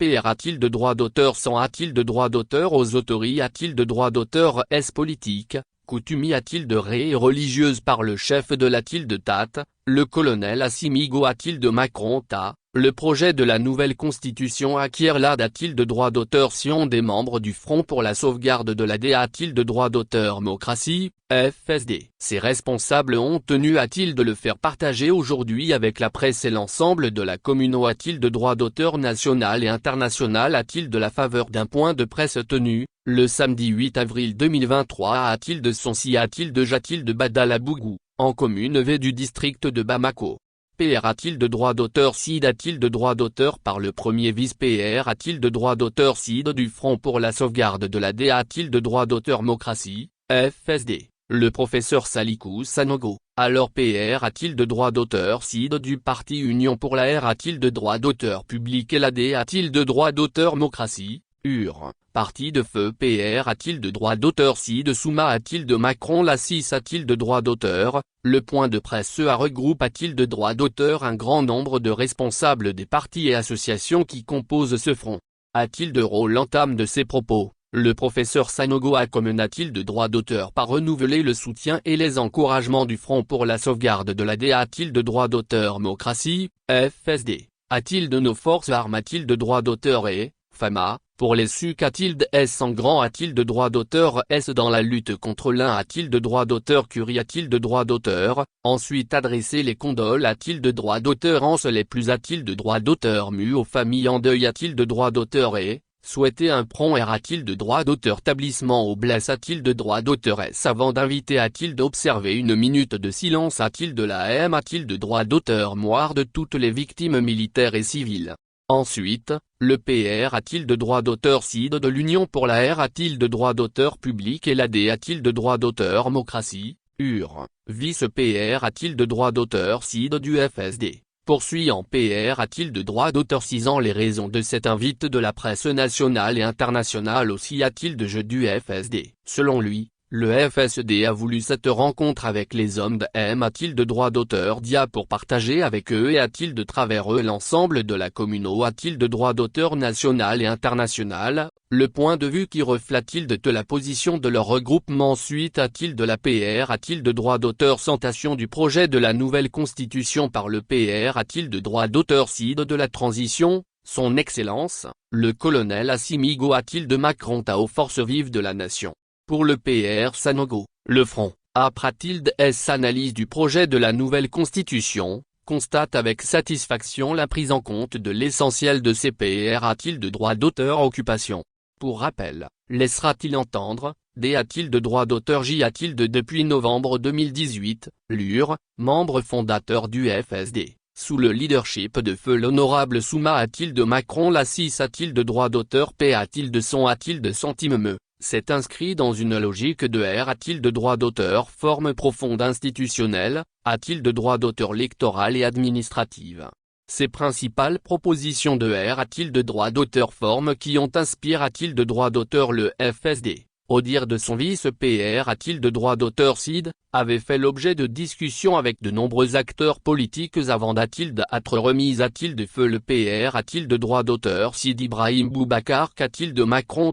PR a-t-il de droit d'auteur sans a-t-il de droit d'auteur aux autories a-t-il de droit d'auteur est-ce politique, coutumier a-t-il de ré et religieuse par le chef de la-t-il de Tate, le colonel Assimigo a-t-il de Macron ta, le projet de la nouvelle constitution acquiert la a-t-il de droit d'auteur si on des membres du Front pour la sauvegarde de la D a-t-il de droit d'auteur démocratie, FSD. Ces responsables ont tenu a-t-il de le faire partager aujourd'hui avec la presse et l'ensemble de la commune a-t-il de droit d'auteur national et international a-t-il de la faveur d'un point de presse tenu, le samedi 8 avril 2023 a-t-il de Sonsi a-t-il de Jatil de Badalabougou, en commune V du district de Bamako. PR a-t-il de droit d'auteur CID a-t-il de droit d'auteur par le premier vice-PR a-t-il de droit d'auteur CID du Front pour la sauvegarde de la D a-t-il de droit d'auteur démocratie, FSD, le professeur Salikou Sanogo, alors PR a-t-il de droit d'auteur CID du parti Union pour la R a-t-il de droit d'auteur public et la D a-t-il de droit d'auteur démocratie, UR, parti de feu PR a-t-il de droit d'auteur CID Souma a-t-il de Macron la 6 a-t-il de droit d'auteur, le point de presse a regroupe a-t-il de droit d'auteur un grand nombre de responsables des partis et associations qui composent ce front. A-t-il de rôle entame de ses propos, le professeur Sanogo a comme a-t-il de droit d'auteur par renouveler le soutien et les encouragements du Front pour la sauvegarde de la D a-t-il de droit d'auteur démocratie, FSD, a-t-il de nos forces armes a-t-il de droit d'auteur et, FAMA, pour les SUC a-t-il de S en grand a-t-il de droit d'auteur S dans la lutte contre l'un a-t-il de droit d'auteur Curie a-t-il de droit d'auteur, ensuite adresser les condoles a-t-il de droit d'auteur en les plus a-t-il de droit d'auteur mu aux familles en deuil a-t-il de droit d'auteur et, souhaiter un prompt R a-t-il de droit d'auteur tablissement au blesse a-t-il de droit d'auteur S avant d'inviter a-t-il d'observer une minute de silence a-t-il de la M a-t-il de droit d'auteur moire de toutes les victimes militaires et civiles. Ensuite, le PR a-t-il de droit d'auteur CID de l'Union pour la R a-t-il de droit d'auteur public et la D a-t-il de droit d'auteur démocratie, UR, vice-PR a-t-il de droit d'auteur CID du FSD, poursuit en PR a-t-il de droit d'auteur 6 ans les raisons de cette invite de la presse nationale et internationale aussi a-t-il de jeu du FSD. Selon lui, le FSD a voulu cette rencontre avec les hommes de M a-t-il de droit d'auteur dia pour partager avec eux et a-t-il de travers eux l'ensemble de la communauté a-t-il de droit d'auteur national et international, le point de vue qui reflète-t-il de la position de leur regroupement ensuite a-t-il de la PR a-t-il de droit d'auteur sentation du projet de la nouvelle constitution par le PR a-t-il de droit d'auteur CID de la transition, son excellence, le colonel Assimigo a-t-il de Macron aux forces vives de la nation. Pour le PR Sanogo, le Front, après-t-il de S analyse du projet de la nouvelle constitution, constate avec satisfaction la prise en compte de l'essentiel de ces PR a-t-il de droit d'auteur occupation. Pour rappel, laissera-t-il entendre, D a-t-il de droit d'auteur J a-t-il de depuis novembre 2018, l'UR, membre fondateur du FSD, sous le leadership de feu l'honorable Souma a-t-il de Macron la 6 a-t-il de droit d'auteur P a-t-il de son a-t-il de centime me. C'est inscrit dans une logique de R a-t-il de droit d'auteur forme profonde institutionnelle, a-t-il de droit d'auteur électoral et administrative. Ces principales propositions de R a-t-il de droit d'auteur forme qui ont inspiré a-t-il de droit d'auteur le FSD, au dire de son vice-PR a-t-il de droit d'auteur CID, avait fait l'objet de discussions avec de nombreux acteurs politiques avant d'être remise a-t-il de feu le PR a-t-il de droit d'auteur CID Ibrahim Boubacar qu'a-t-il de Macron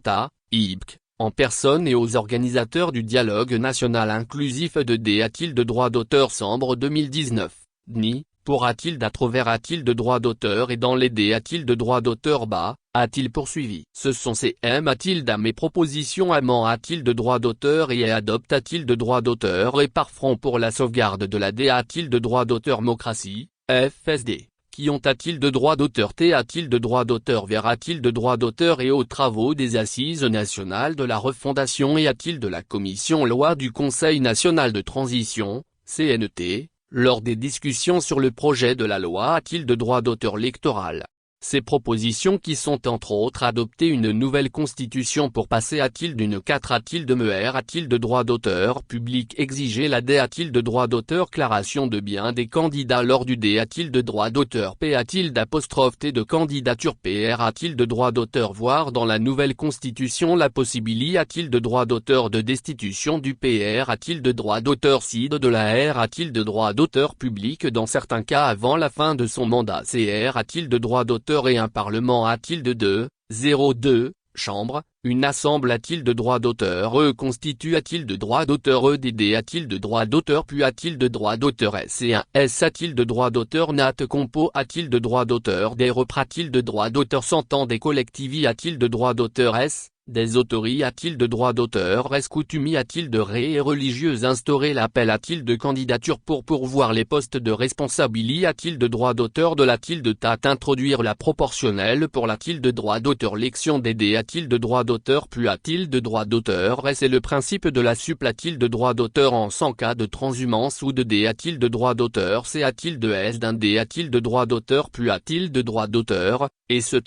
IBK. En personne et aux organisateurs du dialogue national inclusif de D a-t-il de droit d'auteur Sambre 2019, DNI, pour a-t-il d'atrovers a-t-il de droit d'auteur et dans les D a-t-il de droit d'auteur bas, a-t-il poursuivi. Ce sont ces M a-t-il d'à mes propositions amant a-t-il de droit d'auteur et adopte a-t-il de droit d'auteur et par Front pour la sauvegarde de la D a-t-il de droit d'auteur démocratie, FSD. Qui ont a-t-il de droit d'auteur T a-t-il de droit d'auteur vers a-t-il de droit d'auteur et aux travaux des Assises nationales de la refondation et a-t-il de la commission loi du Conseil national de transition, CNT, lors des discussions sur le projet de la loi a-t-il de droit d'auteur électoral. Ces propositions qui sont entre autres adopter une nouvelle constitution pour passer a-t-il d'une 4 a-t-il de MER a-t-il de droit d'auteur public exiger la D a-t-il de droit d'auteur déclaration de biens des candidats lors du D a-t-il de droit d'auteur P a-t-il d'apostrophe T de candidature PR a-t-il de droit d'auteur voire dans la nouvelle constitution la possibilité a-t-il de droit d'auteur de destitution du PR a-t-il de droit d'auteur CID de la R a-t-il de droit d'auteur public dans certains cas avant la fin de son mandat CR a-t-il de droit d'auteur d'auteur et un parlement a-t-il de 2 chambres, une assemblée a-t-il de droit d'auteur constitue a-t-il de droit d'auteur EDD a-t-il de droit d'auteur puis a-t-il de droit d'auteur S et un S a-t-il de droit d'auteur Nat Compo a-t-il de droit d'auteur des repres a-t-il de droit d'auteur S'entend des collectivités a-t-il de droit d'auteur S des autories a-t-il de droit d'auteur S coutumier a-t-il de ré et religieuse Instaurer l'appel a-t-il de candidature pour pourvoir les postes de responsabilité a-t-il de droit d'auteur de la-t-il de tat Introduire la proportionnelle pour la-t-il de droit d'auteur L'élection d'aider a-t-il de droit d'auteur puis a-t-il de droit d'auteur S et le principe de la sup a-t-il de droit d'auteur en 100 cas de transhumance ou de D a-t-il de droit d'auteur C a-t-il de S d'un D a-t-il de droit d'auteur puis a-t-il de droit d'auteur, etc.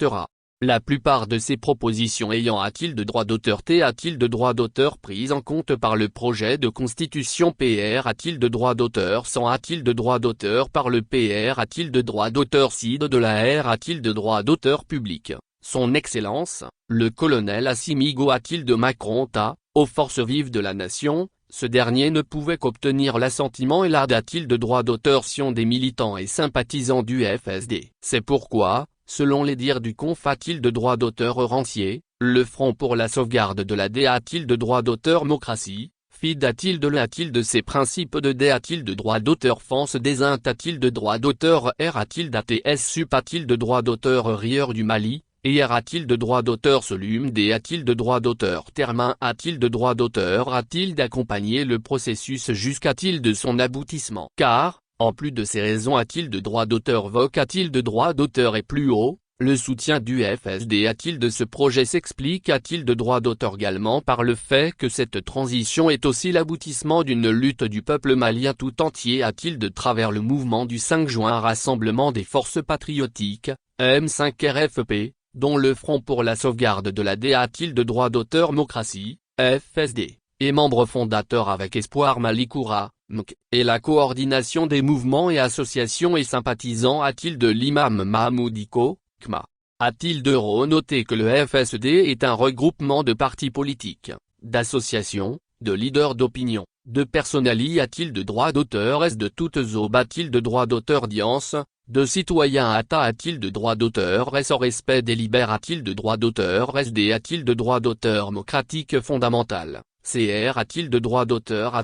La plupart de ces propositions ayant a-t-il de droit d'auteur T a-t-il de droit d'auteur prises en compte par le projet de constitution PR a-t-il de droit d'auteur sans a-t-il de droit d'auteur par le PR a-t-il de droit d'auteur CID de la R a-t-il de droit d'auteur public, son excellence, le colonel Assimigo a-t-il de Macron TA, aux forces vives de la nation, ce dernier ne pouvait qu'obtenir l'assentiment et l'AD a-t-il de droit d'auteur Sion des militants et sympathisants du FSD. C'est pourquoi, selon les dires du conf a-t-il de droit d'auteur Rancier, le Front pour la sauvegarde de la D a-t-il de droit d'auteur Mocratie, FID a-t-il de l'a-t-il de ses principes de D a-t-il de droit d'auteur France des Indes a-t-il de droit d'auteur R a-t-il d'ATS SUP a-t-il de droit d'auteur Rieur du Mali, ER a-t-il de droit d'auteur Solum D a-t-il de droit d'auteur Termin a-t-il de droit d'auteur a-t-il d'accompagner le processus jusqu'à-t-il de son aboutissement car, en plus de ces raisons a-t-il de droit d'auteur VOC a-t-il de droit d'auteur et plus haut, le soutien du FSD a-t-il de ce projet s'explique a-t-il de droit d'auteur également par le fait que cette transition est aussi l'aboutissement d'une lutte du peuple malien tout entier a-t-il de travers le mouvement du 5 juin rassemblement des forces patriotiques, M5RFP, dont le Front pour la sauvegarde de la D a-t-il de droit d'auteur Mocratie, FSD, et membre fondateur avec Espoir Malikoura, MK, et la coordination des mouvements et associations et sympathisants a-t-il de l'imam Mahmoudiko, KMA. A-t-il de noter que le FSD est un regroupement de partis politiques, d'associations, de leaders d'opinion, de personnalités a-t-il de droit d'auteur S de toutes aubes a-t-il de droit d'auteur d'audience, de citoyens a-t-il de droit d'auteur S au respect des libères a-t-il de droit d'auteur SD a-t-il de droit d'auteur démocratique fondamental. CR a-t-il de droit d'auteur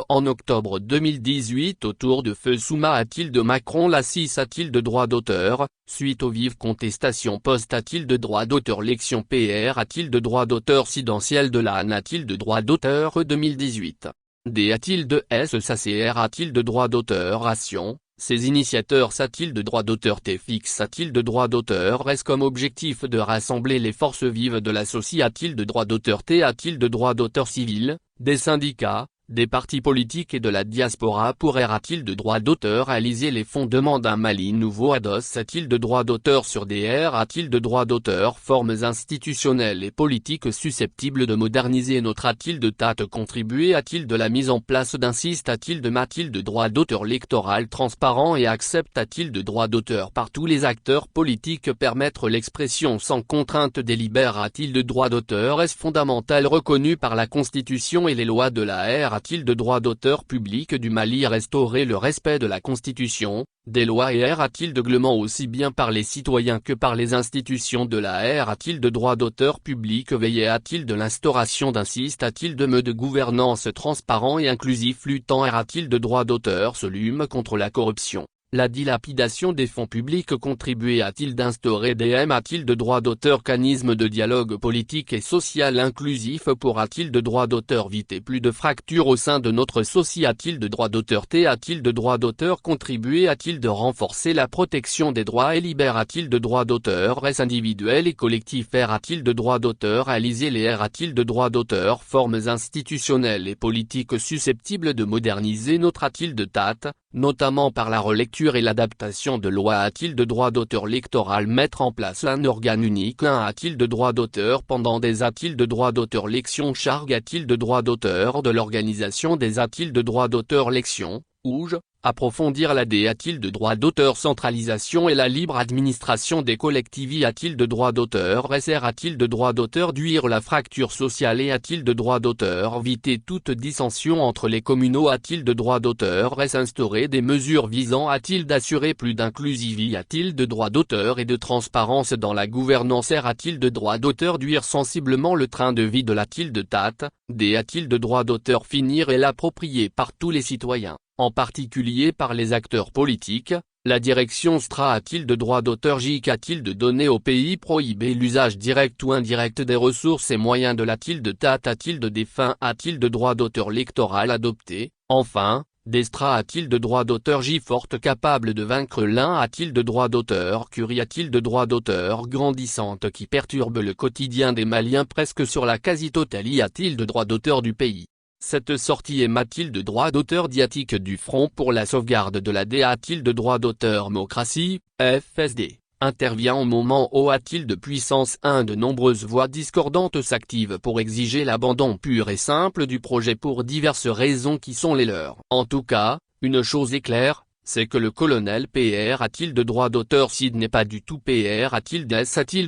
en octobre 2018 autour de Feu Souma a-t-il de Macron la 6 a-t-il de droit d'auteur, suite aux vives contestations post a-t-il de droit d'auteur l'élection PR a-t-il de droit d'auteur sidentiel de la a-t-il de droit d'auteur 2018. D a-t-il de S sa CR a-t-il de droit d'auteur ration. Ces initiateurs a-t-il de droit d'auteur T fixe a-t-il de droit d'auteur S comme objectif de rassembler les forces vives de la société a-t-il de droit d'auteur T a-t-il de droit d'auteur civil, des syndicats, des partis politiques et de la diaspora pour R a-t-il de droit d'auteur réaliser les fondements d'un Mali nouveau ADOS a-t-il de droit d'auteur sur DR a-t-il de droit d'auteur formes institutionnelles et politiques susceptibles de moderniser notre a-t-il de TAT contribuer a-t-il de la mise en place d'un SIST a-t-il de droit d'auteur électoral transparent et accepte a-t-il de droit d'auteur par tous les acteurs politiques permettre l'expression sans contrainte délibère a-t-il de droit d'auteur est-ce fondamental reconnu par la Constitution et les lois de la R a-t-il de droit d'auteur public du Mali restaurer le respect de la Constitution, des lois et R a-t-il de règlement aussi bien par les citoyens que par les institutions de la R a-t-il de droit d'auteur public veiller a-t-il de l'instauration d'un SIST a-t-il de mode de gouvernance transparent et inclusif luttant R a-t-il de droit d'auteur Solum contre la corruption, la dilapidation des fonds publics contribuer a-t-il d'instaurer DM a-t-il de droit d'auteur canisme de dialogue politique et social inclusif pour a-t-il de droit d'auteur éviter plus de fractures au sein de notre société a-t-il de droit d'auteur T a-t-il de droit d'auteur contribuer a-t-il de renforcer la protection des droits et libère a-t-il de droit d'auteur S individuel et collectif R a-t-il de droit d'auteur réaliser les R a-t-il de droit d'auteur formes institutionnelles et politiques susceptibles de moderniser notre a-t-il de TAT, notamment par la relecture et l'adaptation de lois a-t-il de droit d'auteur électoral mettre en place un organe unique a-t-il de droit d'auteur pendant des a-t-il de droit d'auteur l'élection charge a-t-il de droit d'auteur de l'organisation des a-t-il de droit d'auteur l'élection, ouge, Approfondir la D a-t-il de droit d'auteur centralisation et la libre administration des collectivités a-t-il de droit d'auteur SR a-t-il de droit d'auteur réduire la fracture sociale et a-t-il de droit d'auteur éviter toute dissension entre les communaux a-t-il de droit d'auteur instaurer des mesures visant a-t-il d'assurer plus d'inclusivité a-t-il de droit d'auteur et de transparence dans la gouvernance R a-t-il de droit d'auteur réduire sensiblement le train de vie de la-t-il de TAT, D a-t-il de droit d'auteur finir et l'approprier par tous les citoyens, en particulier par les acteurs politiques, la direction STRA a-t-il de droit d'auteur J a-t-il de donner au pays prohiber l'usage direct ou indirect des ressources et moyens de la-t-il de TAT a-t-il de défunt a-t-il de droit d'auteur électoral adopté, enfin, Destra a-t-il de droit d'auteur J forte capable de vaincre l'un a-t-il de droit d'auteur Curie a-t-il de droit d'auteur grandissante qui perturbe le quotidien des Maliens presque sur la quasi-totalité a-t-il de droit d'auteur du pays. Cette sortie émet-il de droit d'auteur diatique du Front pour la sauvegarde de la D a-t-il de droit d'auteur démocratie, FSD, intervient au moment où a-t-il de puissance 1 de nombreuses voix discordantes s'activent pour exiger l'abandon pur et simple du projet pour diverses raisons qui sont les leurs. En tout cas, une chose est claire, c'est que le colonel PR a-t-il de droit d'auteur s'il n'est pas du tout PR a-t-il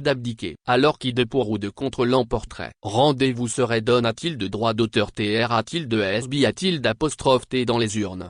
d'abdiquer alors qui de pour ou de contre l'emporterait. Rendez-vous serait donne a-t-il de droit d'auteur TR a-t-il de SB a-t-il d'apostrophe T dans les urnes.